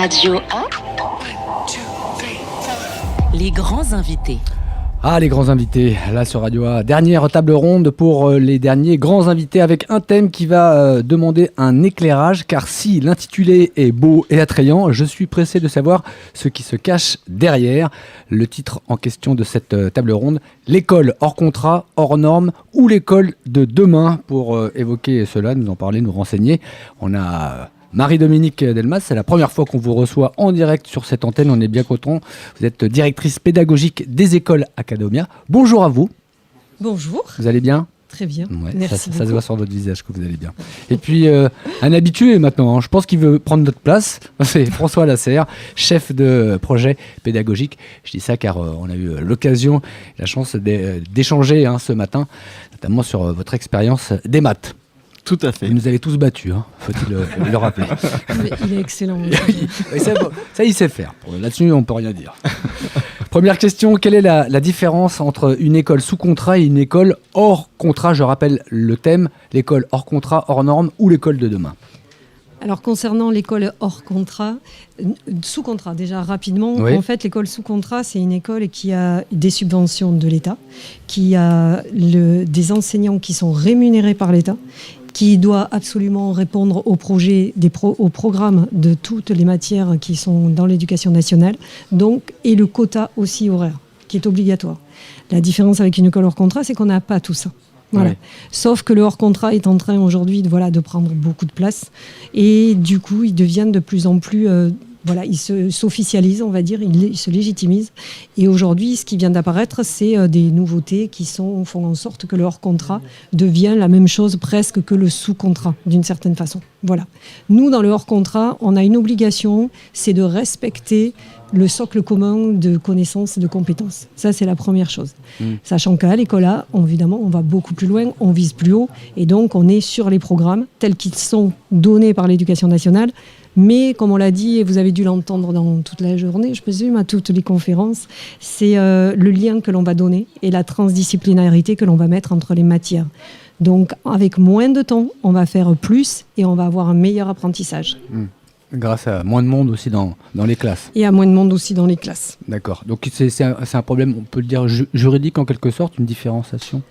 Radio 1. Les grands invités. Ah, les grands invités, là sur Radio A, dernière table ronde pour les derniers grands invités avec un thème qui va demander un éclairage, car si l'intitulé est beau et attrayant, je suis pressé de savoir ce qui se cache derrière. Le titre en question de cette table ronde, l'école hors contrat, hors norme ou l'école de demain. Pour évoquer cela, nous en parler, nous renseigner, on a... Marie-Dominique Delmas, c'est la première fois qu'on vous reçoit en direct sur cette antenne, on est bien content. Vous êtes directrice pédagogique des écoles Academia. Bonjour à vous. Bonjour. Vous allez bien ? Très bien, ouais, merci ça se voit sur votre visage que vous allez bien. Et puis, un habitué maintenant, hein, je pense qu'il veut prendre notre place, c'est François Lasserre, chef de projet pédagogique. Je dis ça car on a eu l'occasion, la chance d'échanger ce matin, notamment sur votre expérience des maths. Tout à fait. Vous nous avez tous battus, faut-il le rappeler. Mais il est excellent. Oui, ça, il sait faire. Là-dessus, on ne peut rien dire. Première question, quelle est la différence entre une école sous contrat et une école hors contrat ? Je rappelle le thème, l'école hors contrat, hors norme ou l'école de demain. Alors concernant l'école hors contrat, sous contrat déjà rapidement, oui. En fait l'école sous contrat c'est une école qui a des subventions de l'État, qui a des enseignants qui sont rémunérés par l'État, qui doit absolument répondre aux projets, aux programmes de toutes les matières qui sont dans l'éducation nationale, donc, et le quota aussi horaire, qui est obligatoire. La différence avec une école hors contrat, c'est qu'on n'a pas tout ça. Voilà. Ouais. Sauf que le hors contrat est en train aujourd'hui de prendre beaucoup de place, et du coup, ils deviennent de plus en plus... ils s'officialisent, on va dire, ils se légitimisent. Et aujourd'hui, ce qui vient d'apparaître, c'est des nouveautés qui font en sorte que le hors-contrat devient la même chose presque que le sous-contrat, d'une certaine façon. Voilà. Nous, dans le hors-contrat, on a une obligation, c'est de respecter le socle commun de connaissances et de compétences. Ça, c'est la première chose. Sachant qu'à l'école A, évidemment, on va beaucoup plus loin, on vise plus haut, et donc on est sur les programmes tels qu'ils sont donnés par l'éducation nationale. Mais comme on l'a dit, et vous avez dû l'entendre dans toute la journée, je présume, à toutes les conférences, c'est le lien que l'on va donner et la transdisciplinarité que l'on va mettre entre les matières. Donc, avec moins de temps, on va faire plus et on va avoir un meilleur apprentissage. Grâce à moins de monde aussi dans les classes. Et à moins de monde aussi dans les classes. D'accord. Donc, c'est un problème, on peut le dire, juridique en quelque sorte, une différenciation ?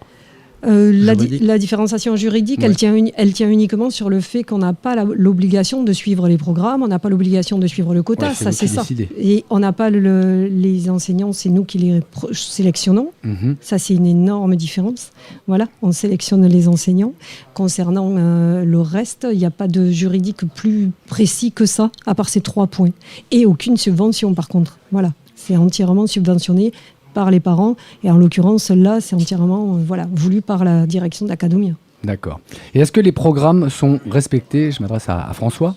La différenciation juridique, ouais. elle tient uniquement sur le fait qu'on n'a pas l'obligation de suivre les programmes, on n'a pas l'obligation de suivre le quota, ça c'est ça. Et on n'a pas les enseignants, c'est nous qui les sélectionnons. Ça c'est une énorme différence. Voilà, on sélectionne les enseignants. Concernant le reste, il n'y a pas de juridique plus précis que ça, à part ces 3 points. Et aucune subvention par contre. Voilà, c'est entièrement subventionné par les parents, et en l'occurrence là c'est entièrement voulu par la direction d'Academia. D'accord. Et est-ce que les programmes sont respectés ? Je m'adresse à François.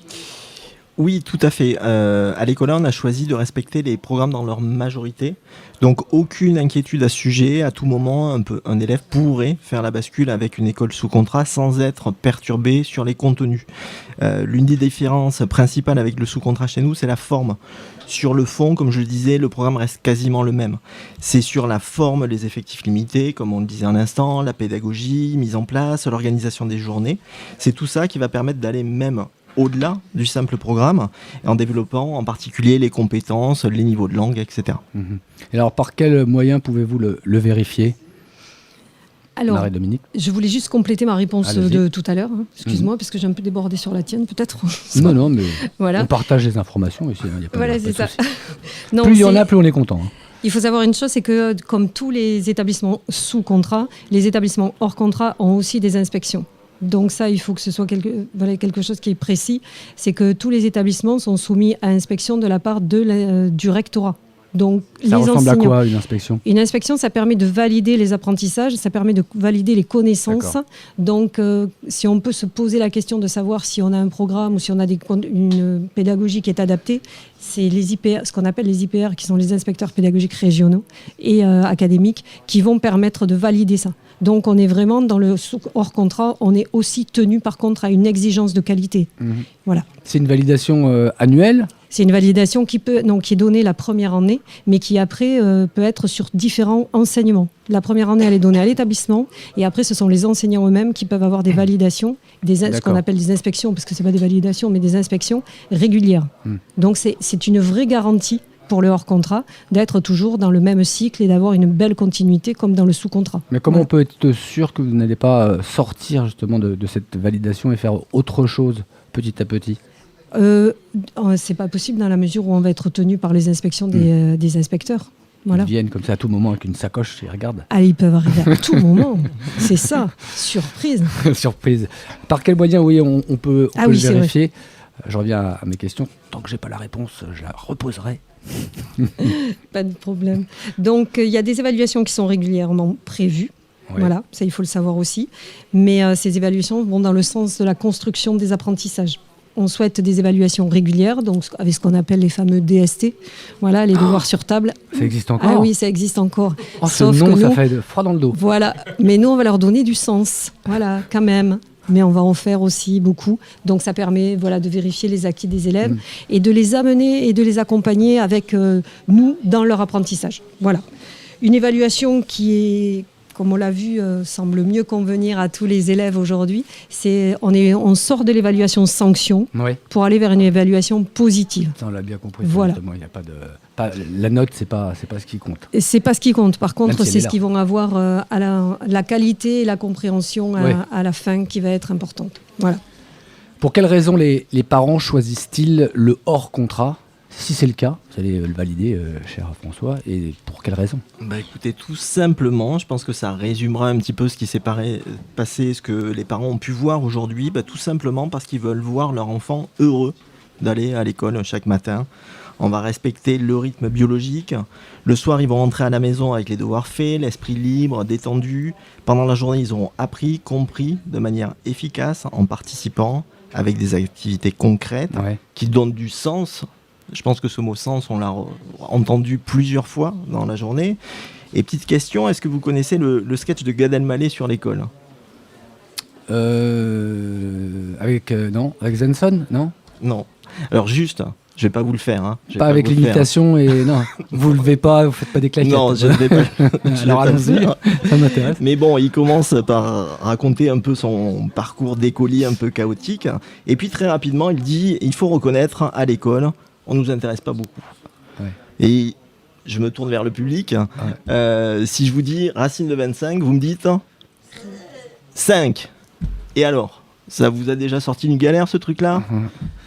Oui, tout à fait. À l'école, on a choisi de respecter les programmes dans leur majorité. Donc, aucune inquiétude à ce sujet. À tout moment, un élève pourrait faire la bascule avec une école sous contrat sans être perturbé sur les contenus. L'une des différences principales avec le sous-contrat chez nous, c'est la forme. Sur le fond, comme je le disais, le programme reste quasiment le même. C'est sur la forme, les effectifs limités, comme on le disait à l'instant, la pédagogie, mise en place, l'organisation des journées. C'est tout ça qui va permettre d'aller même au-delà du simple programme, en développant en particulier les compétences, les niveaux de langue, etc. Et alors, par quels moyens pouvez-vous le vérifier ? Alors, Marie-Dominique. Je voulais juste compléter ma réponse de tout à l'heure. Excuse-moi, parce que j'ai un peu débordé sur la tienne, peut-être. Non, mais voilà. On partage les informations ici. Il y a pas voilà, de c'est ça. Non, plus il y en a, plus on est content. Il faut savoir une chose, c'est que comme tous les établissements sous contrat, les établissements hors contrat ont aussi des inspections. Donc ça, il faut que ce soit quelque chose qui est précis. C'est que tous les établissements sont soumis à inspection de la part du rectorat. Donc, ça ressemble à quoi, une inspection ? Une inspection, ça permet de valider les apprentissages, ça permet de valider les connaissances. D'accord. Donc, si on peut se poser la question de savoir si on a un programme ou si on a une pédagogie qui est adaptée, c'est les IPR, ce qu'on appelle les IPR, qui sont les inspecteurs pédagogiques régionaux et académiques, qui vont permettre de valider ça. Donc, on est vraiment dans le hors contrat, on est aussi tenu par contre à une exigence de qualité. Voilà. C'est une validation annuelle ? C'est une validation qui est donnée la première année, mais qui après peut être sur différents enseignements. La première année, elle est donnée à l'établissement, et après, ce sont les enseignants eux-mêmes qui peuvent avoir des validations, ce qu'on appelle des inspections, parce que c'est pas des validations, mais des inspections régulières. Donc c'est une vraie garantie pour le hors-contrat, d'être toujours dans le même cycle et d'avoir une belle continuité comme dans le sous-contrat. Mais comment on peut être sûr que vous n'allez pas sortir justement de cette validation et faire autre chose petit à petit ? C'est pas possible dans la mesure où on va être tenu par les inspections des inspecteurs. Voilà. Ils viennent comme ça à tout moment avec une sacoche, ils regardent. Ah, ils peuvent arriver à tout moment. C'est ça, surprise. Surprise. Par quel moyen, oui, on peut le vérifier ? Je reviens à mes questions. Tant que j'ai pas la réponse, je la reposerai. Pas de problème. Donc, il y a des évaluations qui sont régulièrement prévues. Ouais. Voilà, ça, il faut le savoir aussi. Mais ces évaluations vont dans le sens de la construction des apprentissages. On souhaite des évaluations régulières, donc avec ce qu'on appelle les fameux DST. Voilà, les devoirs sur table. Ça existe encore ? Ah oui, ça existe encore. Sauf ce nom, ça fait froid dans le dos. Voilà, mais nous, on va leur donner du sens. Voilà, quand même. Mais on va en faire aussi beaucoup. Donc ça permet de vérifier les acquis des élèves et de les amener et de les accompagner avec nous dans leur apprentissage. Voilà. Une évaluation qui est, comme on l'a vu, semble mieux convenir à tous les élèves aujourd'hui. On sort de l'évaluation sanction pour aller vers une évaluation positive. Ça, on l'a bien compris. Voilà. Il y a la note, c'est pas ce qui compte. C'est pas ce qui compte. Par contre, c'est ce qu'ils vont avoir à la qualité et la compréhension à la fin qui va être importante. Voilà. Pour quelles raisons les parents choisissent-ils le hors contrat ? Si c'est le cas, vous allez le valider, cher François, et pour quelles raisons ? Écoutez, tout simplement, je pense que ça résumera un petit peu ce qui s'est passé, ce que les parents ont pu voir aujourd'hui, tout simplement parce qu'ils veulent voir leur enfant heureux d'aller à l'école chaque matin. On va respecter le rythme biologique. Le soir, ils vont rentrer à la maison avec les devoirs faits, l'esprit libre, détendu. Pendant la journée, ils auront appris, compris de manière efficace en participant avec des activités concrètes qui donnent du sens. Je pense que ce mot sens, on l'a entendu plusieurs fois dans la journée. Et petite question, est-ce que vous connaissez le sketch de Gad Elmaleh sur l'école ? Avec Zenson, non ? Non. Alors juste, je vais pas vous le faire. Hein. Pas avec l'imitation et non, vous levez pas, vous faites pas des claquettes. Non, je ne vais pas. Alors allons-y, ça m'intéresse. Mais bon, il commence par raconter un peu son parcours d'écolier un peu chaotique. Et puis très rapidement, il dit, il faut reconnaître à l'école, on nous intéresse pas beaucoup. Ouais. Et je me tourne vers le public. Ouais. Si je vous dis racine de 25, vous me dites 5. Et alors ? Ça vous a déjà sorti une galère, ce truc-là ?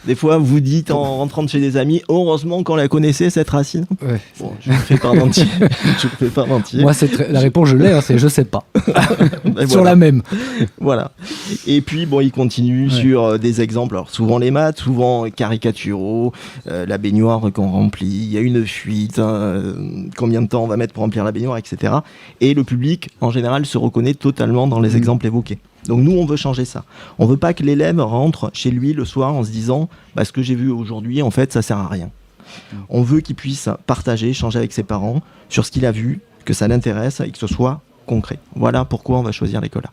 Des fois, vous dites en rentrant de chez des amis, heureusement qu'on la connaissait, cette racine. Ouais. Bon, je ne fais pas mentir. Moi, la réponse, je l'ai, c'est je sais pas. Sur la même. Voilà. Et puis, il continue sur des exemples. Alors, souvent les maths, souvent caricaturaux, la baignoire qu'on remplit, il y a une fuite, combien de temps on va mettre pour remplir la baignoire, etc. Et le public, en général, se reconnaît totalement dans les exemples évoqués. Donc nous, on veut changer ça. On veut pas que l'élève rentre chez lui le soir en se disant ce que j'ai vu aujourd'hui, en fait, ça sert à rien. On veut qu'il puisse partager, échanger avec ses parents sur ce qu'il a vu, que ça l'intéresse et que ce soit concret. Voilà pourquoi on va choisir l'école.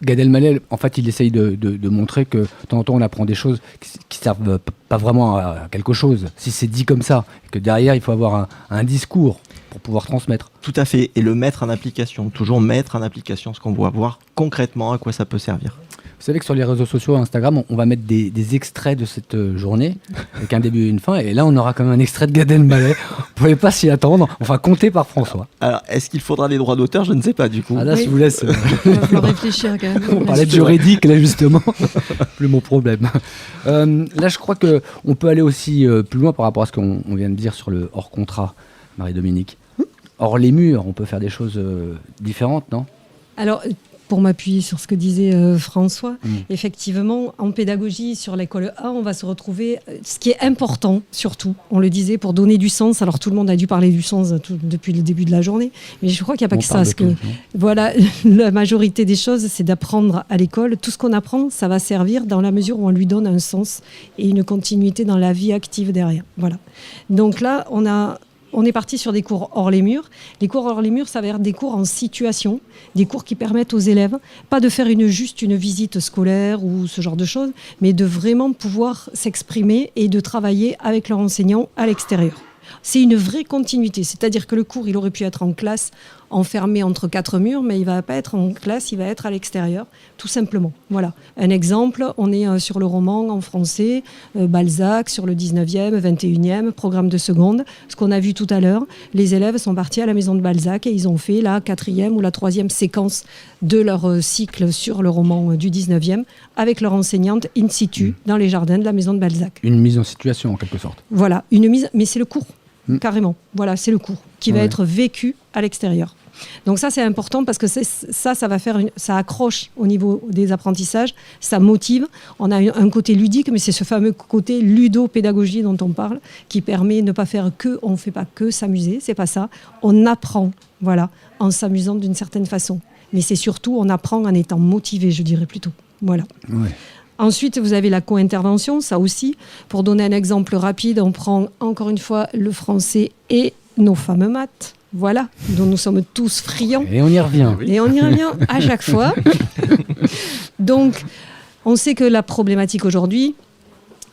Gad Elmaleh, en fait, il essaye de montrer que de temps en temps, on apprend des choses qui servent pas vraiment à quelque chose. Si c'est dit comme ça, et que derrière, il faut avoir un discours pour pouvoir transmettre. Tout à fait, et le mettre en application. Toujours mettre en application ce qu'on voit, voir concrètement à quoi ça peut servir. Vous savez que sur les réseaux sociaux, Instagram, on va mettre des extraits de cette journée, avec un début et une fin, et là, on aura quand même un extrait de Gad Elmaleh. Vous ne pouvez pas s'y attendre, enfin, compté par François. Alors, est-ce qu'il faudra des droits d'auteur ? Je ne sais pas, du coup. Ah là, je vous laisse... Il va falloir réfléchir, quand même. On parlait de juridique, là, justement. Plus mon problème. Là, je crois qu'on peut aller aussi plus loin par rapport à ce qu'on vient de dire sur le hors-contrat, Marie-Dominique. Hors les murs, on peut faire des choses différentes, non ? Alors, pour m'appuyer sur ce que disait François, effectivement, en pédagogie, sur l'école A, on va se retrouver... Ce qui est important, surtout, on le disait, pour donner du sens. Alors, tout le monde a dû parler du sens depuis le début de la journée, mais je crois qu'il n'y a pas que ça. Voilà, la majorité des choses, c'est d'apprendre à l'école. Tout ce qu'on apprend, ça va servir dans la mesure où on lui donne un sens et une continuité dans la vie active derrière. Voilà. Donc là, on a on est parti sur des cours hors les murs. Les cours hors les murs, ça va être des cours en situation, des cours qui permettent aux élèves, pas de faire juste une visite scolaire ou ce genre de choses, mais de vraiment pouvoir s'exprimer et de travailler avec leur enseignant à l'extérieur. C'est une vraie continuité, c'est-à-dire que le cours, il aurait pu être en classe, enfermé entre 4 murs, mais il ne va pas être en classe, il va être à l'extérieur, tout simplement. Voilà. Un exemple, on est sur le roman en français, Balzac, sur le 19e, 21e, programme de seconde. Ce qu'on a vu tout à l'heure, les élèves sont partis à la maison de Balzac et ils ont fait la 4e ou la 3e séquence de leur cycle sur le roman du 19e avec leur enseignante in situ dans les jardins de la maison de Balzac. Une mise en situation, en quelque sorte. Voilà, une mise, mais c'est le cours. Carrément, voilà, c'est le cours qui va être vécu à l'extérieur. Donc ça, c'est important parce que ça va faire ça accroche au niveau des apprentissages, ça motive. On a un côté ludique, mais c'est ce fameux côté ludopédagogie dont on parle, qui permet de ne pas faire que, on ne fait pas que s'amuser, c'est pas ça. On apprend, voilà, en s'amusant d'une certaine façon. Mais c'est surtout, on apprend en étant motivé, je dirais plutôt. Voilà. Ouais. Ensuite, vous avez la co-intervention, ça aussi. Pour donner un exemple rapide, on prend encore une fois le français et nos fameux maths, voilà, dont nous sommes tous friands. Et on y revient. Et on y revient à chaque fois. Donc, on sait que la problématique aujourd'hui,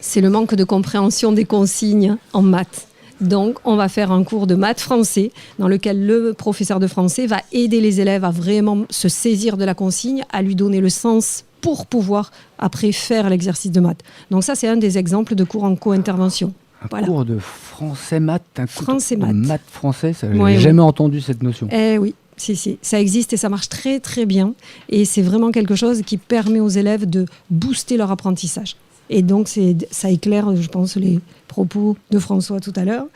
c'est le manque de compréhension des consignes en maths. Donc, on va faire un cours de maths français dans lequel le professeur de français va aider les élèves à vraiment se saisir de la consigne, à lui donner le sens pour pouvoir après faire l'exercice de maths. Donc ça, c'est un des exemples de cours en co-intervention. Un cours de français-maths, maths français, j'ai jamais entendu cette notion. Eh oui, si, ça existe et ça marche très très bien. Et c'est vraiment quelque chose qui permet aux élèves de booster leur apprentissage. Et donc, ça éclaire, je pense, les propos de François tout à l'heure.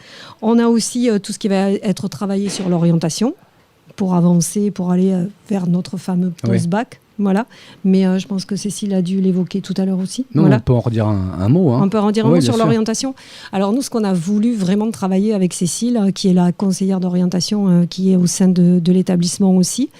On a aussi tout ce qui va être travaillé sur l'orientation pour avancer, pour aller vers notre fameux post-bac. Voilà, mais je pense que Cécile a dû l'évoquer tout à l'heure aussi. Non, voilà. On peut en redire un mot. Hein. On peut en dire un mot sur l'orientation. Alors nous, ce qu'on a voulu vraiment travailler avec Cécile, qui est la conseillère d'orientation, qui est au sein de l'établissement aussi,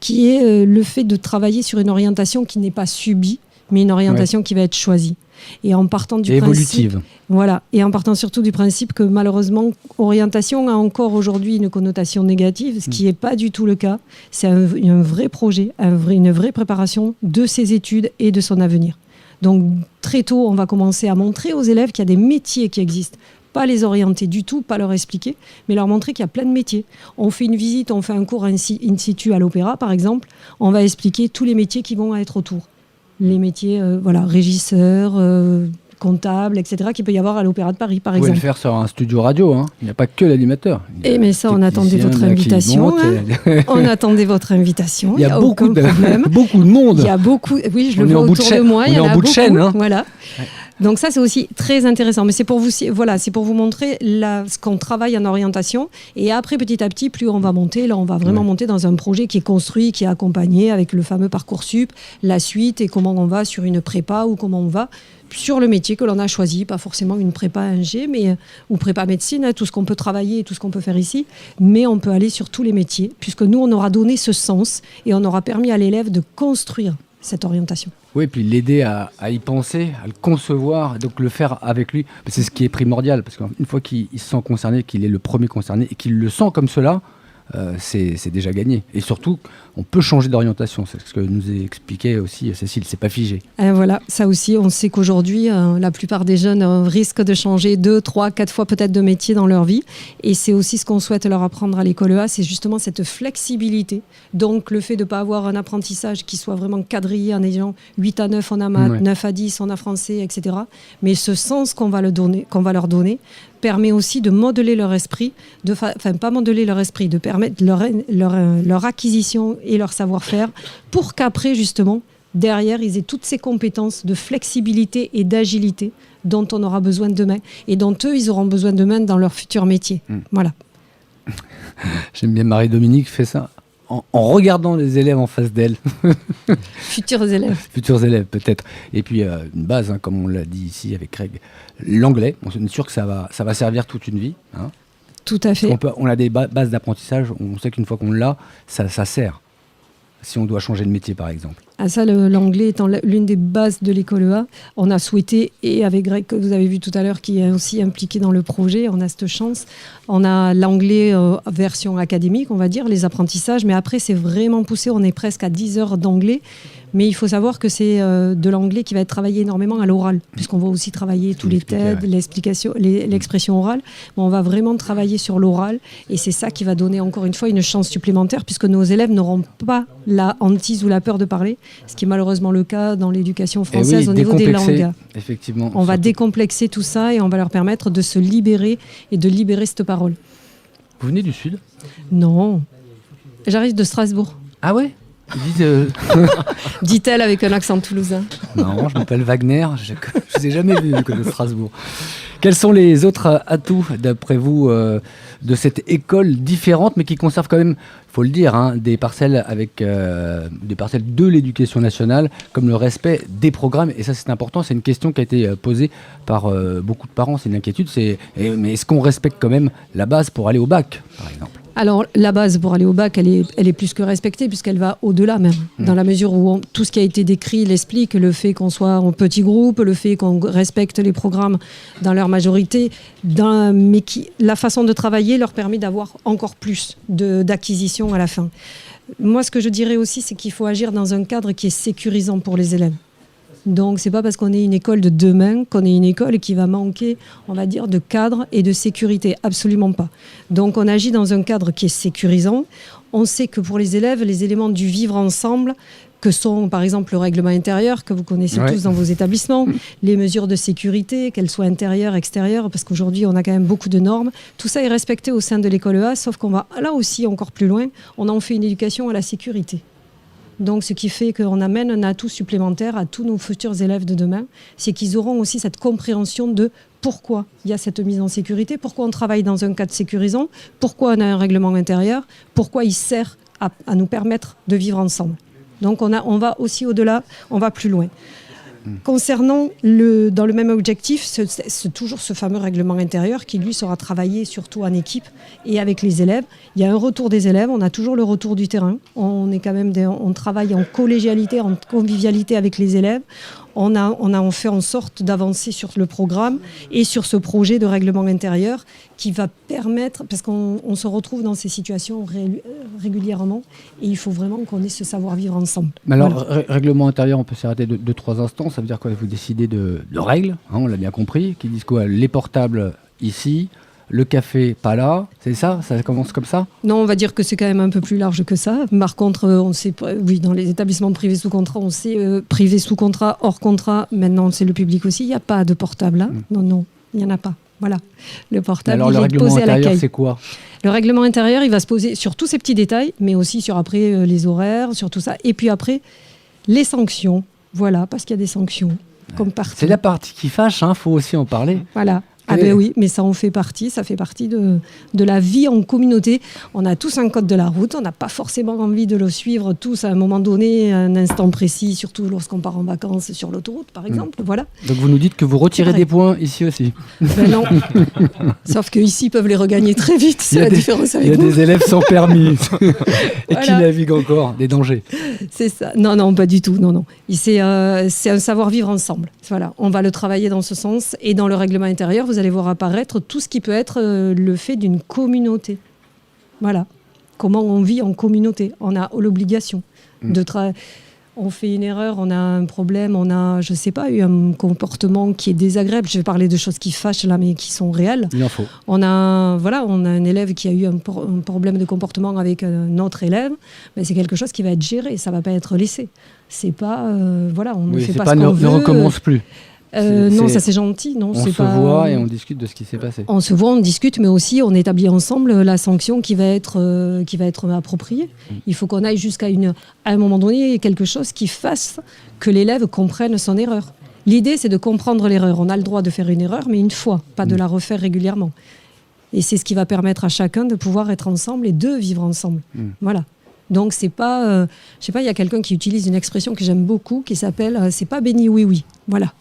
qui est le fait de travailler sur une orientation qui n'est pas subie, mais une orientation qui va être choisie. Et en partant du évolutive. Voilà, et en partant surtout du principe que malheureusement, orientation a encore aujourd'hui une connotation négative, ce qui n'est pas du tout le cas. C'est un vrai projet, une vraie préparation de ses études et de son avenir. Donc très tôt, on va commencer à montrer aux élèves qu'il y a des métiers qui existent. Pas les orienter du tout, pas leur expliquer, mais leur montrer qu'il y a plein de métiers. On fait une visite, on fait un cours in situ à l'opéra, par exemple, on va expliquer tous les métiers qui vont être autour. Les métiers, régisseurs, comptables, etc., qu'il peut y avoir à l'Opéra de Paris, par exemple. Vous pouvez le faire sur un studio radio, hein. Il n'y a pas que l'animateur. Mais ça, on attendait votre invitation. On attendait votre invitation. Il y a beaucoup de monde. Il y a beaucoup, oui, je le vois autour de moi. On est en bout de chaîne. Hein. Voilà. Donc ça, c'est aussi très intéressant. Mais c'est pour vous montrer ce qu'on travaille en orientation. Et après, petit à petit, plus on va monter, là, on va vraiment monter dans un projet qui est construit, qui est accompagné avec le fameux Parcoursup, la suite et comment on va sur une prépa ou comment on va sur le métier que l'on a choisi. Pas forcément une prépa Ing, ou prépa médecine, hein, tout ce qu'on peut travailler et tout ce qu'on peut faire ici. Mais on peut aller sur tous les métiers, puisque nous, on aura donné ce sens et on aura permis à l'élève de construire cette orientation. Oui, puis l'aider à y penser, à le concevoir, donc le faire avec lui. C'est ce qui est primordial, parce qu'une fois qu'il se sent concerné, qu'il est le premier concerné et qu'il le sent comme cela, c'est déjà gagné. Et surtout, on peut changer d'orientation. C'est ce que nous expliquait aussi Cécile, c'est pas figé. Voilà, ça aussi, on sait qu'aujourd'hui, la plupart des jeunes risquent de changer 2, 3, 4 fois peut-être de métier dans leur vie. Et c'est aussi ce qu'on souhaite leur apprendre à l'école EA, c'est justement cette flexibilité. Donc le fait de ne pas avoir un apprentissage qui soit vraiment quadrillé en ayant 8 à 9 en a maths, 9 à 10 en a français, etc. Mais ce sens qu'on va leur donner permet aussi de modeler leur esprit, pas modeler leur esprit, de permettre leur acquisition et leur savoir-faire pour qu'après, justement, derrière, ils aient toutes ces compétences de flexibilité et d'agilité dont on aura besoin demain et dont eux, ils auront besoin demain dans leur futur métier. Voilà. J'aime bien Marie-Dominique fait ça en regardant les élèves en face d'elle. Futurs élèves. Futurs élèves, peut-être. Et puis, une base, hein, comme on l'a dit ici avec Craig, l'anglais. On est sûr que ça va servir toute une vie. Hein. Tout à fait. On a des bases d'apprentissage. On sait qu'une fois qu'on l'a, ça sert. si on doit changer de métier, par exemple? Ah, ça, l'anglais étant l'une des bases de l'école EA, on a souhaité, et avec Greg, que vous avez vu tout à l'heure, qui est aussi impliqué dans le projet, on a cette chance. On a l'anglais version académique, on va dire, les apprentissages, mais après, c'est vraiment poussé. On est presque à 10 heures d'anglais. Mais il faut savoir que c'est de l'anglais qui va être travaillé énormément à l'oral, puisqu'on va aussi travailler tous les TED, l'expression orale. Mais on va vraiment travailler sur l'oral, et c'est ça qui va donner encore une fois une chance supplémentaire, puisque nos élèves n'auront pas la hantise ou la peur de parler, ce qui est malheureusement le cas dans l'éducation française au niveau des langues. Effectivement. On va décomplexer tout ça et on va leur permettre de se libérer et de libérer cette parole. Vous venez du Sud? Non, j'arrive de Strasbourg. Ah ouais? Dit-elle avec un accent toulousain. Non, je m'appelle Wagner, je ne vous ai jamais vu de Strasbourg. Quels sont les autres atouts, d'après vous, de cette école différente, mais qui conserve quand même, il faut le dire, des parcelles de l'éducation nationale, comme le respect des programmes? Et ça, c'est important, c'est une question qui a été posée par beaucoup de parents, c'est une inquiétude, mais est-ce qu'on respecte quand même la base pour aller au bac, par exemple? Alors, la base pour aller au bac, elle est plus que respectée, puisqu'elle va au-delà même, dans la mesure où tout ce qui a été décrit l'explique, le fait qu'on soit en petit groupe, le fait qu'on respecte les programmes dans leur majorité, mais la façon de travailler leur permet d'avoir encore plus d'acquisition à la fin. Moi, ce que je dirais aussi, c'est qu'il faut agir dans un cadre qui est sécurisant pour les élèves. Donc, c'est pas parce qu'on est une école de demain qu'on est une école qui va manquer, on va dire, de cadre et de sécurité. Absolument pas. Donc, on agit dans un cadre qui est sécurisant. On sait que pour les élèves, les éléments du vivre ensemble, que sont par exemple le règlement intérieur, que vous connaissez tous dans vos établissements, les mesures de sécurité, qu'elles soient intérieures, extérieures, parce qu'aujourd'hui, on a quand même beaucoup de normes. Tout ça est respecté au sein de l'école EA, sauf qu'on va là aussi encore plus loin. On en fait une éducation à la sécurité. Donc, ce qui fait qu'on amène un atout supplémentaire à tous nos futurs élèves de demain, c'est qu'ils auront aussi cette compréhension de pourquoi il y a cette mise en sécurité, pourquoi on travaille dans un cadre sécurisant, pourquoi on a un règlement intérieur, pourquoi il sert à nous permettre de vivre ensemble. Donc, on va aussi au-delà, on va plus loin. Concernant dans le même objectif, c'est toujours ce fameux règlement intérieur qui, lui, sera travaillé surtout en équipe et avec les élèves. Il y a un retour des élèves, on a toujours le retour du terrain. On travaille en collégialité, en convivialité avec les élèves. On fait en sorte d'avancer sur le programme et sur ce projet de règlement intérieur qui va permettre, parce qu'on se retrouve dans ces situations régulièrement et il faut vraiment qu'on ait ce savoir-vivre ensemble. Mais alors, règlement intérieur, on peut s'arrêter de 3 instants, ça veut dire quoi? Vous décidez de règles, on l'a bien compris, qui disent quoi? Les portables ici, le café pas là, c'est ça? Ça commence comme ça? Non, on va dire que c'est quand même un peu plus large que ça. Par contre, on sait, oui, dans les établissements privés sous contrat, on sait privé sous contrat, hors contrat. Maintenant, c'est le public aussi. Il n'y a pas de portable. Hein. Non, il n'y en a pas. Voilà. Le portable, alors, il est posé à l'accueil. Le règlement intérieur, c'est quoi? Le règlement intérieur, il va se poser sur tous ces petits détails, mais aussi sur après les horaires, sur tout ça. Et puis après, les sanctions. Voilà, parce qu'il y a des sanctions. Comme partout. C'est la partie qui fâche, faut aussi en parler. Voilà. Ah ben oui, mais ça en fait partie, ça fait partie de la vie en communauté. On a tous un code de la route, on n'a pas forcément envie de le suivre tous à un moment donné, à un instant précis, surtout lorsqu'on part en vacances sur l'autoroute, par exemple. Voilà. Donc vous nous dites que vous retirez des points ici aussi. Ben non, sauf qu'ici, ils peuvent les regagner très vite, c'est la différence avec nous. Il y a des élèves sans permis et qui naviguent encore, des dangers. C'est ça, non, pas du tout, non. C'est un savoir-vivre ensemble. Voilà, on va le travailler dans ce sens et dans le règlement intérieur, vous allez voir apparaître tout ce qui peut être le fait d'une communauté. Voilà. Comment on vit en communauté. On a l'obligation de on fait une erreur, on a un problème, on a, je sais pas, eu un comportement qui est désagréable. Je vais parler de choses qui fâchent là, mais qui sont réelles. Il en faut. On a un élève qui a eu un problème de comportement avec un autre élève. Mais c'est quelque chose qui va être géré, ça va pas être laissé. C'est pas, on ne fait pas ce qu'on veut. Ne recommence plus. Non, ça c'est gentil. Non, on se voit et on discute de ce qui s'est passé. On se voit, on discute, mais aussi on établit ensemble la sanction qui va être appropriée. Il faut qu'on aille jusqu'à à un moment donné quelque chose qui fasse que l'élève comprenne son erreur. L'idée, c'est de comprendre l'erreur. On a le droit de faire une erreur, mais une fois, pas de la refaire régulièrement. Et c'est ce qui va permettre à chacun de pouvoir être ensemble et de vivre ensemble. Voilà. Donc c'est pas, je sais pas, il y a quelqu'un qui utilise une expression que j'aime beaucoup qui s'appelle c'est pas béni oui oui. Voilà.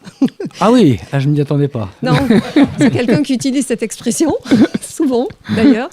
Ah oui, je ne m'y attendais pas. Non, c'est quelqu'un qui utilise cette expression, souvent d'ailleurs.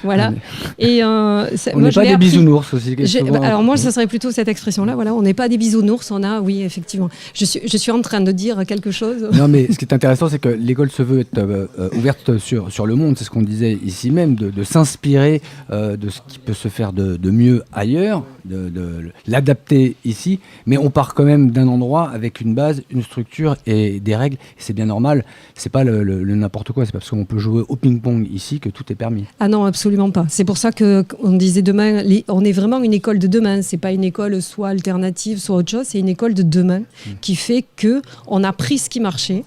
Voilà. Et on n'est pas des bisounours aussi. Alors moi, ça serait plutôt cette expression-là. Voilà, on n'est pas des bisounours, oui, effectivement. Je suis en train de dire quelque chose. Non, mais ce qui est intéressant, c'est que l'école se veut être ouverte sur le monde. C'est ce qu'on disait ici même, de s'inspirer de ce qui peut se faire de mieux ailleurs, de l'adapter ici. Mais on part quand même d'un endroit avec une base, une structure et des règles. Et c'est bien normal. C'est pas le n'importe quoi. C'est pas parce qu'on peut jouer au ping-pong ici que tout est permis. Ah non, absolument pas. C'est pour ça qu'on disait demain, on est vraiment une école de demain. C'est pas une école soit alternative, soit autre chose. C'est une école de demain qui fait que on a pris ce qui marchait.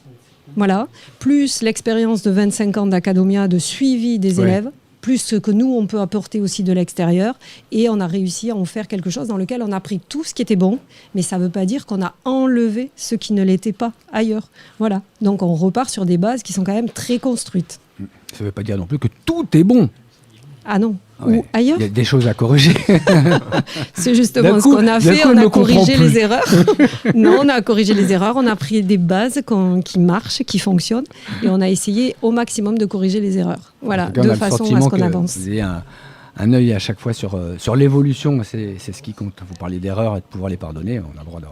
Voilà. Plus l'expérience de 25 ans d'Academia, de suivi des élèves. Plus ce que nous, on peut apporter aussi de l'extérieur. Et on a réussi à en faire quelque chose dans lequel on a pris tout ce qui était bon, mais ça ne veut pas dire qu'on a enlevé ce qui ne l'était pas ailleurs. Voilà. Donc on repart sur des bases qui sont quand même très construites. Ça ne veut pas dire non plus que tout est bon. Ah non. Ouais. Ou ailleurs. Il y a des choses à corriger. C'est justement ce qu'on a fait. On a corrigé les erreurs. Non, on a corrigé les erreurs. On a pris des bases qui marchent, qui fonctionnent. Et on a essayé au maximum de corriger les erreurs. Voilà, de façon à ce qu'on avance. Vous ayez un œil à chaque fois sur l'évolution. C'est ce qui compte. Vous parlez d'erreurs et de pouvoir les pardonner. On a le droit de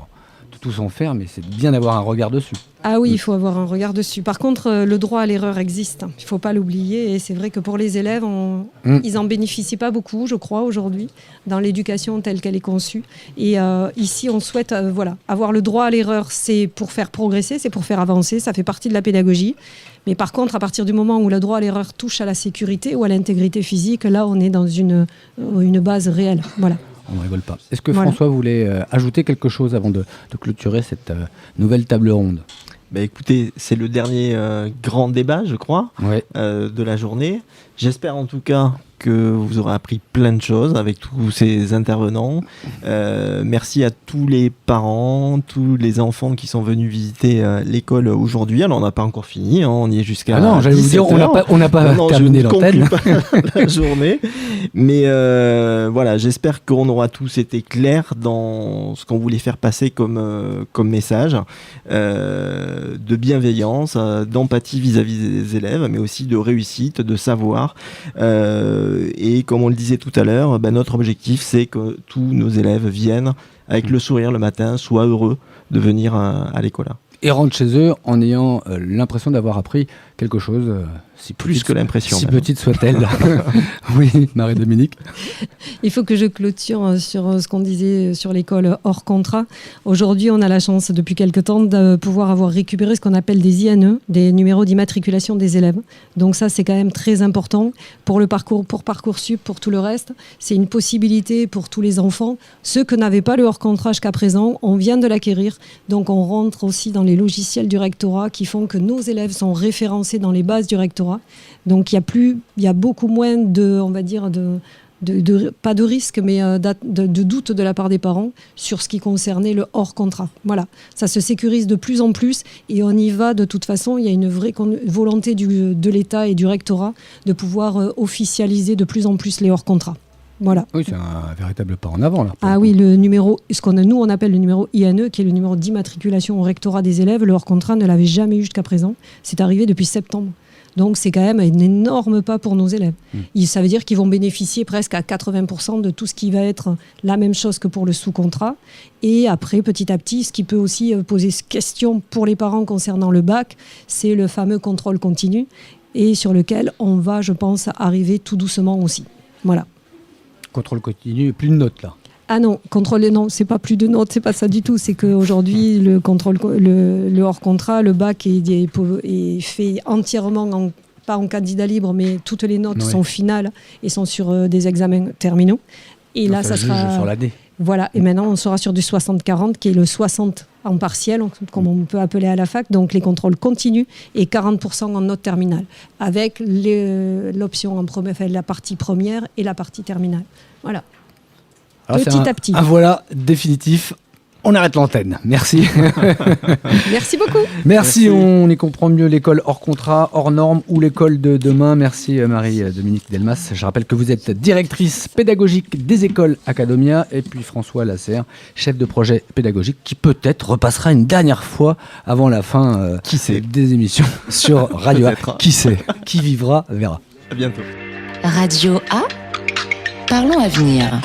tous en faire, mais c'est bien d'avoir un regard dessus. Ah oui, il faut avoir un regard dessus. Par contre, le droit à l'erreur existe. Il ne faut pas l'oublier. Et c'est vrai que pour les élèves, ils n'en bénéficient pas beaucoup, je crois, aujourd'hui, dans l'éducation telle qu'elle est conçue. Et ici, on souhaite avoir le droit à l'erreur. C'est pour faire progresser, c'est pour faire avancer. Ça fait partie de la pédagogie. Mais par contre, à partir du moment où le droit à l'erreur touche à la sécurité ou à l'intégrité physique, là, on est dans une base réelle. Voilà. On ne rigole pas. Est-ce que François voulait ajouter quelque chose avant de clôturer cette nouvelle table ronde ? Écoutez, c'est le dernier grand débat, je crois, de la journée. J'espère en tout cas que vous aurez appris plein de choses avec tous ces intervenants. Merci à tous les parents, tous les enfants qui sont venus visiter l'école aujourd'hui. Alors on n'a pas encore fini, on y est jusqu'à 17h. J'allais vous dire, on n'a pas terminé l'antenne. La journée. Mais voilà, j'espère qu'on aura tous été clairs dans ce qu'on voulait faire passer comme message de bienveillance, d'empathie vis-à-vis des élèves, mais aussi de réussite, de savoir. Et comme on le disait tout à l'heure, notre objectif, c'est que tous nos élèves viennent avec le sourire le matin, soient heureux de venir à l'école. Et rentrent chez eux en ayant l'impression d'avoir appris quelque chose, plus que l'impression. Si petite soit-elle. Oui, Marie-Dominique. Il faut que je clôture sur ce qu'on disait sur l'école hors contrat. Aujourd'hui, on a la chance, depuis quelque temps, de pouvoir avoir récupéré ce qu'on appelle des INE, des numéros d'immatriculation des élèves. Donc ça, c'est quand même très important pour le parcours, pour Parcoursup, pour tout le reste. C'est une possibilité pour tous les enfants. Ceux que n'avaient pas le hors contrat jusqu'à présent, on vient de l'acquérir. Donc on rentre aussi dans les logiciels du rectorat qui font que nos élèves sont référencés dans les bases du rectorat. Donc il y a beaucoup moins de, on va dire, pas de risque, mais de doute de la part des parents sur ce qui concernait le hors contrat. Voilà, ça se sécurise de plus en plus et on y va de toute façon. Il y a une vraie volonté de l'État et du rectorat de pouvoir officialiser de plus en plus les hors contrats. Voilà. Oui, c'est un véritable pas en avant là. Ah oui, le numéro, nous on appelle le numéro INE, qui est le numéro d'immatriculation au rectorat des élèves. Le hors contrat ne l'avait jamais eu jusqu'à présent. C'est arrivé depuis septembre. Donc c'est quand même un énorme pas pour nos élèves. Ça veut dire qu'ils vont bénéficier presque à 80% de tout ce qui va être la même chose que pour le sous-contrat. Et après, petit à petit, ce qui peut aussi poser question pour les parents concernant le bac, c'est le fameux contrôle continu et sur lequel on va, je pense, arriver tout doucement aussi. Voilà. Contrôle continu, plus de notes là. Ah non, non, c'est pas plus de notes, c'est pas ça du tout. C'est qu'aujourd'hui, le hors contrat, le bac est fait entièrement, pas en candidat libre, mais toutes les notes sont finales et sont sur des examens terminaux. Et là, ça sera sur l'AD. Voilà, et maintenant on sera sur du 60-40, qui est le 60 en partiel, comme on peut appeler à la fac, donc les contrôles continus, et 40% en note terminale, avec l'option la partie première et la partie terminale. Voilà. Alors petit à petit. Un voilà définitif. On arrête l'antenne. Merci. Merci beaucoup. Merci, on y comprend mieux l'école hors contrat, hors norme ou l'école de demain. Merci Marie-Dominique Delmas. Je rappelle que vous êtes directrice pédagogique des écoles Academia et puis François Lasserre, chef de projet pédagogique qui peut-être repassera une dernière fois avant la fin Qui sait des émissions sur Radio A. Peut-être. Qui sait? Qui vivra verra. À bientôt. Radio A, parlons avenir.